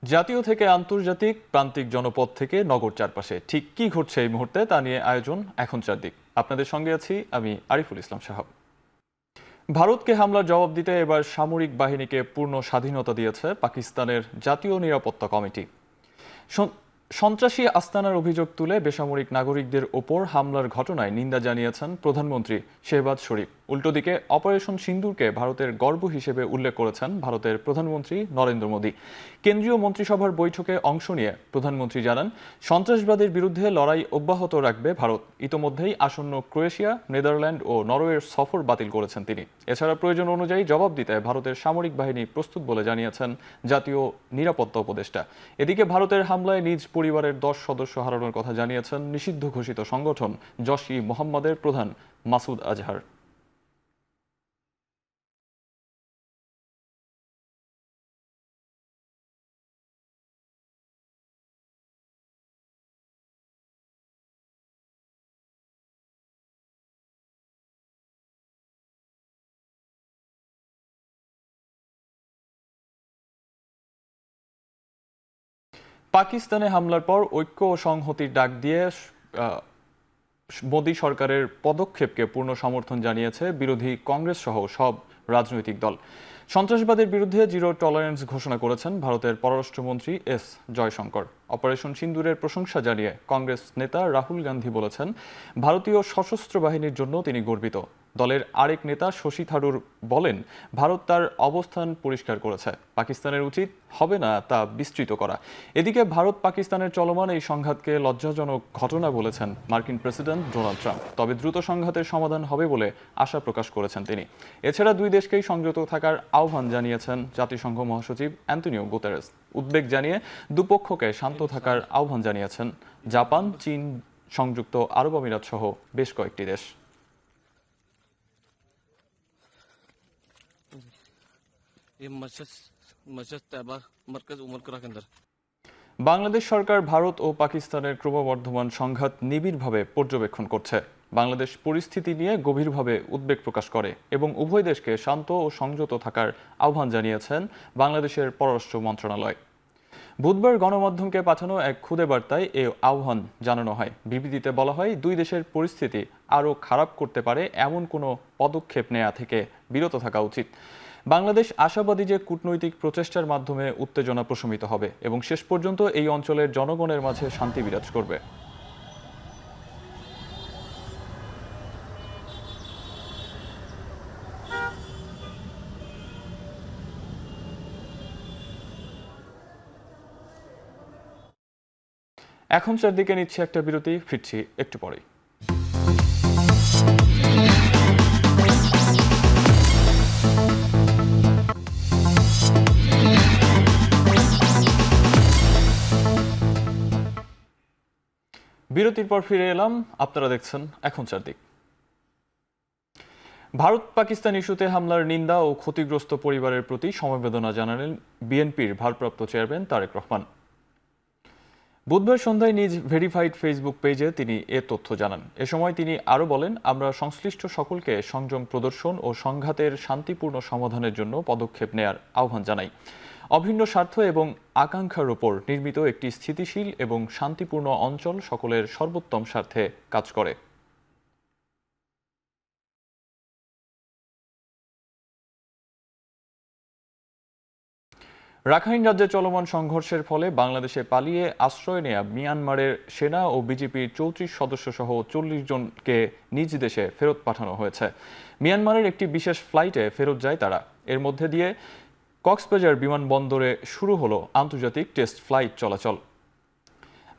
জাতীয় থেকে আন্তর্জাতিক, প্রান্তিক জনপদ থেকে নগর চারপাশে ঠিক কি ঘটছে এই মুহূর্তে তা নিয়ে আয়োজন এখন চারদিক। আপনাদের সঙ্গে আছি আমি আরিফুল ইসলাম সাহাব। ভারতকে হামলার জবাব দিতে এবার সামরিক বাহিনীকে পূর্ণ স্বাধীনতা দিয়েছে পাকিস্তানের জাতীয় নিরাপত্তা কমিটি। সন্ত্রাসী আস্তানার অভিযোগ তুলে বেসামরিক নাগরিকদের ওপর হামলার ঘটনায় নিন্দা জানিয়েছেন প্রধানমন্ত্রী শেহবাজ শরীফ। উল্টো দিকে অপারেশন সিন্দুরকে ভারতের গর্ব হিসেবে উল্লেখ করেছেন ভারতের প্রধানমন্ত্রী নরেন্দ্র মোদী। কেন্দ্রীয় মন্ত্রিসভার বৈঠকে অংশ নিয়ে প্রধানমন্ত্রী জানান, সন্ত্রাসবাদের বিরুদ্ধে লড়াই অব্যাহত রাখবে ভারত। ইতোমধ্যেই আসন্ন ক্রোয়েশিয়া, নেদারল্যান্ড ও নরওয়ের সফর বাতিল করেছেন তিনি। এছাড়া প্রয়োজন অনুযায়ী জবাব দিতে ভারতের সামরিক বাহিনী প্রস্তুত বলে জানিয়েছেন জাতীয় নিরাপত্তা উপদেষ্টা। এদিকে ভারতের হামলায় নিজ পরিবারের 10 সদস্য হারানোর কথা জানিয়েছেন নিষিদ্ধ ঘোষিত সংগঠন জশ-ই-মোহাম্মদের প্রধান মাসুদ আজহার। পাকিস্তানে হামলার পর ঐক্য ও সংহতির ডাক দিয়ে মোদী সরকারের পদক্ষেপকে পূর্ণ সমর্থন জানিয়েছে বিরোধী কংগ্রেস সহ সব রাজনৈতিক দল। সন্ত্রাসবাদের বিরুদ্ধে জিরো টলারেন্স ঘোষণা করেছেন ভারতের পররাষ্ট্রমন্ত্রী এস জয়শঙ্কর। অপারেশন সিন্দুরের প্রশংসা জানিয়ে কংগ্রেস নেতা রাহুল গান্ধী বলেছেন, ভারতীয় সশস্ত্র বাহিনীর জন্য তিনি গর্বিত। দলের আরেক নেতা শশী থারুর বলেন, ভারত তার অবস্থান পরিষ্কার করেছে, পাকিস্তানের উচিত হবে না তা বিস্তৃত করা। এদিকে ভারত পাকিস্তানের চলমান এই সংঘাতকে লজ্জাজনক ঘটনা বলেছেন মার্কিন প্রেসিডেন্ট ডোনাল্ড ট্রাম্প। তবে দ্রুত সংঘাতের সমাধান হবে বলে আশা প্রকাশ করেছেন তিনি। এছাড়া দুই দেশকেই সংযত থাকার আহ্বান জানিয়েছেন জাতিসংঘ মহাসচিব অ্যান্টনিও গুতেরেস। উদ্বেগ জানিয়ে দুপক্ষকে শান্ত থাকার আহ্বান জানিয়েছেন জাপান, চীন, সংযুক্ত আরব আমিরাত সহ বেশ কয়েকটি দেশ। বাংলাদেশ সরকার ভারত ও পাকিস্তানের ক্রমবর্ধমান সংঘাত নিবিড়ভাবে পর্যবেক্ষণ করছে। বাংলাদেশ পরিস্থিতি নিয়ে গভীরভাবে উদ্বেগ প্রকাশ করে এবং উভয় দেশকে শান্ত ও সংযত থাকার আহ্বান জানিয়েছেন বাংলাদেশের পররাষ্ট্র মন্ত্রণালয়। বুধবার গণমাধ্যমকে পাঠানো এক খুদে বার্তায় এ আহ্বান জানানো হয়। বিবৃতিতে বলা হয়, দুই দেশের পরিস্থিতি আরও খারাপ করতে পারে এমন কোনো পদক্ষেপ নেওয়া থেকে বিরত থাকা উচিত। বাংলাদেশ আশাবাদী যে কূটনৈতিক প্রচেষ্টার মাধ্যমে উত্তেজনা প্রশমিত হবে এবং শেষ পর্যন্ত এই অঞ্চলের জনগণের মাঝে শান্তি বিরাজ করবে। এখন চারদিকে নিচ্ছে একটা বিরতি, ফিরছি একটু পরেই। বিরতির পর ফিরে এলাম, আপনারা দেখছেন এখন চারদিক। ভারত পাকিস্তান ইস্যুতে হামলার নিন্দা ও ক্ষতিগ্রস্ত পরিবারের প্রতি সমবেদনা জানালেন বিএনপির ভারপ্রাপ্ত চেয়ারম্যান তারেক রহমান। বুধবার সন্ধ্যায় নিজ ভেরিফাইড ফেসবুক পেজে তিনি এ তথ্য জানান। এ সময় তিনি আরও বলেন, আমরা সংশ্লিষ্ট সকলকে সংযম প্রদর্শন ও সংঘাতের শান্তিপূর্ণ সমাধানের জন্য পদক্ষেপ নেয়ার আহ্বান জানাই। অভিন্ন স্বার্থ এবং আকাঙ্ক্ষার উপর নির্মিত একটি স্থিতিশীল এবং শান্তিপূর্ণ অঞ্চল সকলের সর্বোত্তম স্বার্থে কাজ করে। রাখাইন রাজ্যে চলমান সংঘর্ষের ফলে বাংলাদেশে পালিয়ে আশ্রয় নেয়া মিয়ানমারের সেনা ও বিজেপির 34 সদস্য সহ 40 জনকে নিজ দেশে ফেরত পাঠানো হয়েছে। মিয়ানমারের একটি বিশেষ ফ্লাইটে ফেরত যায় তারা। এর মধ্যে দিয়ে কক্সবাজার বিমানবন্দরে শুরু হলো আন্তর্জাতিক টেস্ট ফ্লাইট চলাচল।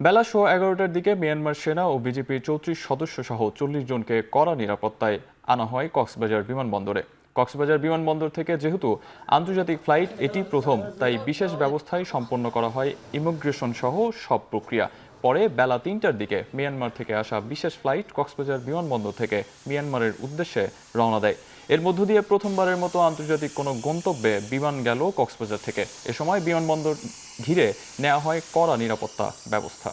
বেলা 11:15টার দিকে মিয়ানমার সেনা ও বিজেপির 34 সদস্য সহ 40 জনকে কড়া নিরাপত্তায় আনা হয় কক্সবাজার বিমানবন্দরে। কক্সবাজার বিমানবন্দর থেকে যেহেতু আন্তর্জাতিক ফ্লাইট এটি প্রথম, তাই বিশেষ ব্যবস্থায় সম্পন্ন করা হয় ইমিগ্রেশন সহ সব প্রক্রিয়া। পরে বেলা 3টার দিকে মিয়ানমার থেকে আসা বিশেষ ফ্লাইট কক্সবাজার বিমানবন্দর থেকে মিয়ানমারের উদ্দেশ্যে রওনা দেয়। এর মধ্য দিয়ে প্রথমবারের মতো আন্তর্জাতিক কোনো গন্তব্যে বিমান গেল কক্সবাজার থেকে। এ সময় বিমানবন্দর ঘিরে নেওয়া হয় কড়া নিরাপত্তা ব্যবস্থা।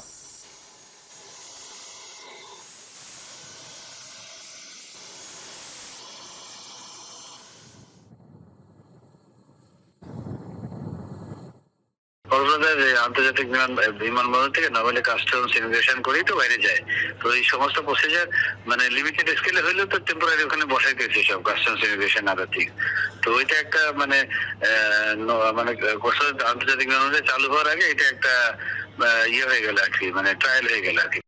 কক্সবাজার আন্তর্জাতিক বিমানবন্দর থেকে নভেলে কাস্টমস ইমিগ্রেশন করেই তো বাইরে যায়। তো এই সমস্ত প্রসিজার মানে লিমিটেড স্কেলে হইলেও তো টেম্পোরারি ওখানে বসাইতেছে সব কাস্টমস ইমিগ্রেশন আদার্থিক। তো ওইটা একটা মানে কক্সবাজার আন্তর্জাতিক বিমানবন্দরে চালু হওয়ার আগে এটা একটা ইয়ে হয়ে গেল আর কি, মানে ট্রায়াল হয়ে গেল আর কি।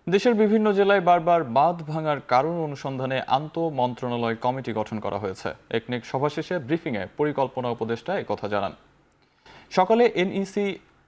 দেশের বিভিন্ন জেলায় বারবার বাঁধ ভাঙার কারণ অনুসন্ধানে আন্তঃমন্ত্রণালয় কমিটি গঠন করা হয়েছে। একনেক সভা শেষে ব্রিফিংয়ে পরিকল্পনা উপদেষ্টা একথা জানান। সকালে এনইসি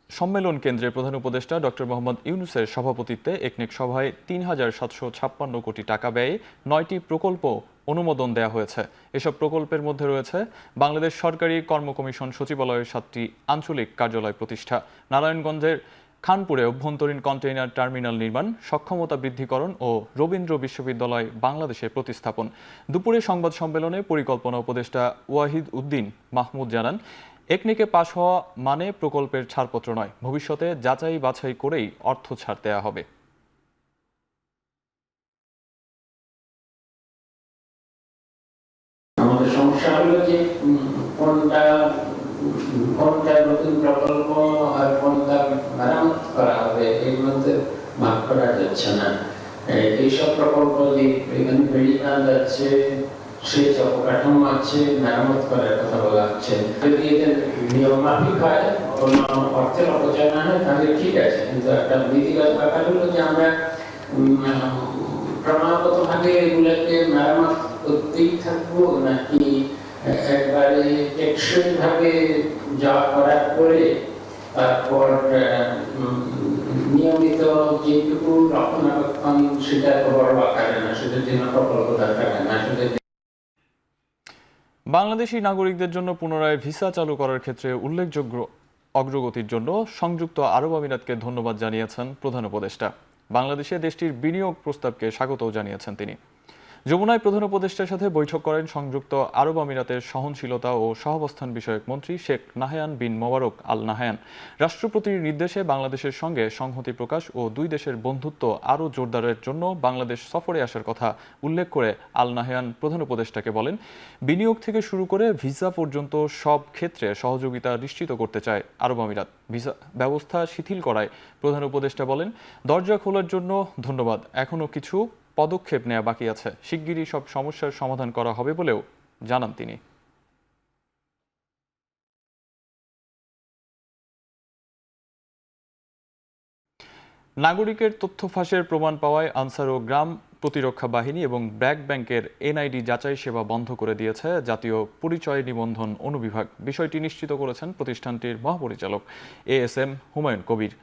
সম্মেলন কেন্দ্রের প্রধান উপদেষ্টা ডক্টর মোহাম্মদ ইউনূসের সভাপতিত্বে একনেক সভায় ৩,৭৫৬ কোটি টাকা ব্যয়ে ৯টি প্রকল্প অনুমোদন দেওয়া হয়েছে। এসব প্রকল্পের মধ্যে রয়েছে বাংলাদেশ সরকারি কর্ম কমিশন সচিবালয়ের 7টি আঞ্চলিক কার্যালয় প্রতিষ্ঠা, নারায়ণগঞ্জের খানপুরে অভ্যন্তরীণ কন্টেইনার টার্মিনাল নির্মাণ, সক্ষমতা বৃদ্ধিকরণ ও রবীন্দ্র বিশ্ববিদ্যালয় বাংলাদেশে প্রতিস্থাপন। দুপুরে সংবাদ সম্মেলনে পরিকল্পনা উপদেষ্টা ওয়াহিদ উদ্দিন মাহমুদ জানান, একনেকে পাশ হওয়া মানে প্রকল্পের ছাড়পত্র নয়, ভবিষ্যতে যাচাই বাছাই করেই অর্থ ছাড় দেওয়া হবে। আমাদের সমস্যা হলো যে কোনটা নতুন প্রকল্প আর কোনটা মেরামত করা হবে এর মধ্যে ভাগ করা যাচ্ছে না। এইসব প্রকল্প যে এখানে বেড়িবাঁধ আছে, সেচ অবকাঠামো আছে, মেরামত করার কথা বলা হচ্ছে। যদি এটা নিয়ম মাফিক হয়, কোনো অর্থের অপচয় না হয় তাহলে ঠিক আছে, কিন্তু একটা নীতিগত ব্যাপার হলো যে আমরা ক্রমাগতভাবে এগুলোকে মেরামত করতেই থাকবো নাকি একবারে টেকসই ভাবে যা করার পরে তারপর নিয়মিত যেটুকু রক্ষণাবেক্ষণ সেটা তো বড় আকারে না, সেটার জন্য প্রকল্প দরকার না। বাংলাদেশি নাগরিকদের জন্য পুনরায় ভিসা চালু করার ক্ষেত্রে উল্লেখযোগ্য অগ্রগতির জন্য সংযুক্ত আরব আমিরাতকে ধন্যবাদ জানিয়েছেন প্রধান উপদেষ্টা। বাংলাদেশে দেশটির বিনিয়োগ প্রস্তাবকে স্বাগতও জানিয়েছেন তিনি। যমুনায় প্রধান উপদেষ্টার সাথে বৈঠক করেন সংযুক্ত আরব আমিরাতের সহনশীলতা ও সহাবস্থান বিষয়ক মন্ত্রী শেখ নাহায়ান বিন মোবারক আল নাহায়ান। রাষ্ট্রপতির নির্দেশে বাংলাদেশের সঙ্গে সংহতি প্রকাশ ও দুই দেশের বন্ধুত্ব আরও জোরদারের জন্য বাংলাদেশ সফরে আসার কথা উল্লেখ করে আল নাহায়ান প্রধান উপদেষ্টাকে বলেন, বিনিয়োগ থেকে শুরু করে ভিসা পর্যন্ত সব ক্ষেত্রে সহযোগিতা নিশ্চিত করতে চায় আরব আমিরাত। ভিসা ব্যবস্থা শিথিল করায় প্রধান উপদেষ্টা বলেন, দরজা খোলার জন্য ধন্যবাদ, এখনও কিছু পদক্ষেপ নেওয়া বাকি আছে, শিগগিরই সব সমস্যার সমাধান করা হবে বলেও জানান তিনি। নাগরিকের তথ্য ফাঁসের প্রমাণ পাওয়ায় আনসার ও গ্রাম প্রতিরক্ষা বাহিনী এবং ব্র্যাক ব্যাংকের এনআইডি যাচাই সেবা বন্ধ করে দিয়েছে জাতীয় পরিচয় নিবন্ধন অনুবিভাগ। বিষয়টি নিশ্চিত করেছেন প্রতিষ্ঠানটির মহাপরিচালক এএসএম হুমায়ুন কবির।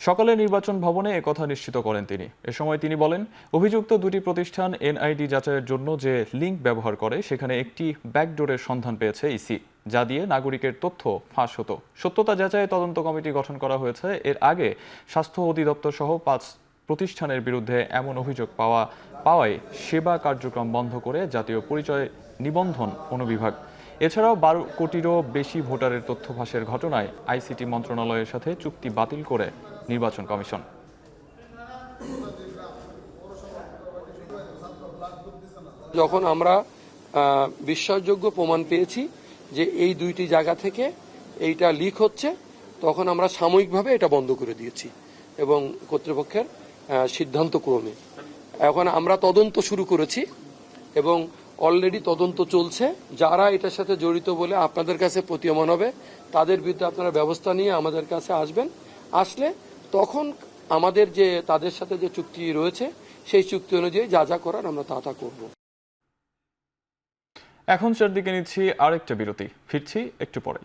সকালে নির্বাচন ভবনে একথা নিশ্চিত করেন তিনি। এ সময় তিনি বলেন, অভিযুক্ত দুটি প্রতিষ্ঠান এনআইডি যাচাইয়ের জন্য যে লিঙ্ক ব্যবহার করে সেখানে একটি ব্যাকডোরের সন্ধান পেয়েছে ইসি, যা দিয়ে নাগরিকের তথ্য ফাঁস হতো। সত্যতা যাচাইয়ে তদন্ত কমিটি গঠন করা হয়েছে। এর আগে স্বাস্থ্য অধিদপ্তর সহ 5 প্রতিষ্ঠানের বিরুদ্ধে এমন অভিযোগ পাওয়ায় সেবা কার্যক্রম বন্ধ করে জাতীয় পরিচয় নিবন্ধন অনুবিভাগ। এছাড়াও 12 কোটিরও বেশি ভোটারের তথ্য ফাঁসের ঘটনায় আইসিটি মন্ত্রণালয়ের সাথে চুক্তি বাতিল করে নির্বাচন কমিশন। যখন আমরা বিশ্বাসযোগ্য প্রমাণ পেয়েছি যে এই দুইটি জায়গা থেকে এইটা লিক হচ্ছে, তখন আমরা সাময়িকভাবে এটা বন্ধ করে দিয়েছি এবং কর্তৃপক্ষের সিদ্ধান্ত ক্রমে এখন আমরা তদন্ত শুরু করেছি এবং অলরেডি তদন্ত চলছে। যারা এটার সাথে জড়িত বলে আপনাদের কাছে প্রতীয়মান হবে তাদের বিরুদ্ধে আপনারা ব্যবস্থা নিয়ে আমাদের কাছে আসবেন। আসলে তখন আমাদের যে তাদের সাথে যে চুক্তি রয়েছে সেই চুক্তি অনুযায়ী যা যা করার আমরা তা করব। এখন চারদিকে নিচ্ছি আরেকটা বিরতি, ফিরছি একটু পরে।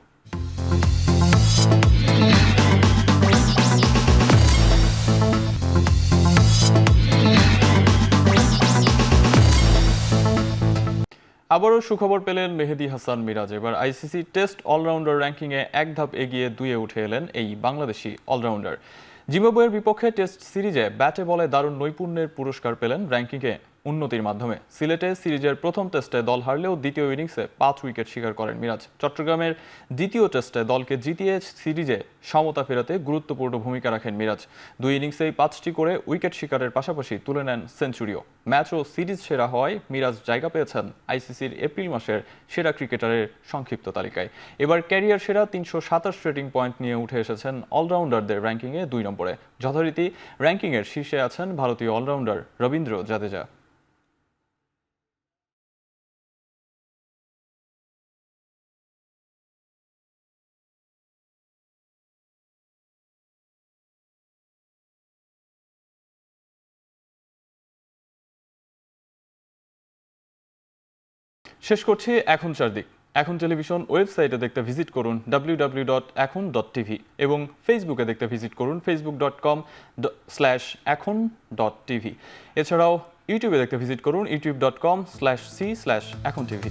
আবারও সুখবর পেলেন মেহেদী হাসান মিরাজ। এবার আইসিসি টেস্ট অলরাউন্ডার র্যাঙ্কিংয়ে এক ধাপ এগিয়ে 2-এ উঠে এলেন এই বাংলাদেশি অলরাউন্ডার। জিম্বাবুয়ের বিপক্ষে টেস্ট সিরিজে ব্যাটে বলে দারুণ নৈপুণ্যের পুরস্কার পেলেন র্যাঙ্কিংয়ে উন্নতির মাধ্যমে। সিলেটে সিরিজের প্রথম টেস্টে দল হারলেও দ্বিতীয় ইনিংসে 5 উইকেট শিকার করেন মিরাজ। চট্টগ্রামের দ্বিতীয় টেস্টে দলকে জিতিয়ে সিরিজে সমতা ফেরাতে গুরুত্বপূর্ণ ভূমিকা রাখেন মিরাজ। 2 ইনিংসেই 5টি করে উইকেট শিকারের পাশাপাশি তুলে নেন সেঞ্চুরিও। ম্যাচ ও সিরিজ সেরা হওয়ায় মিরাজ জায়গা পেয়েছেন আইসিসির এপ্রিল মাসের সেরা ক্রিকেটারের সংক্ষিপ্ত তালিকায়। এবার ক্যারিয়ার সেরা 327 রেটিং পয়েন্ট নিয়ে উঠে এসেছেন অলরাউন্ডারদের র্যাঙ্কিংয়ে 2 নম্বরে। যথারীতি র্যাঙ্কিংয়ের শীর্ষে আছেন ভারতীয় অলরাউন্ডার রবীন্দ্র জাদেজা। শেষ করছি এখন চারদিক। এখন টেলিভিশন ওয়েবসাইটে দেখতে ভিজিট করুন www.ekhon.tv এবং ফেসবুকে দেখতে ভিজিট করুন facebook.com/ekhon.tv। এছাড়াও ইউটিউবে দেখতে ভিজিট করুন youtube.com/c/ekhon.tv।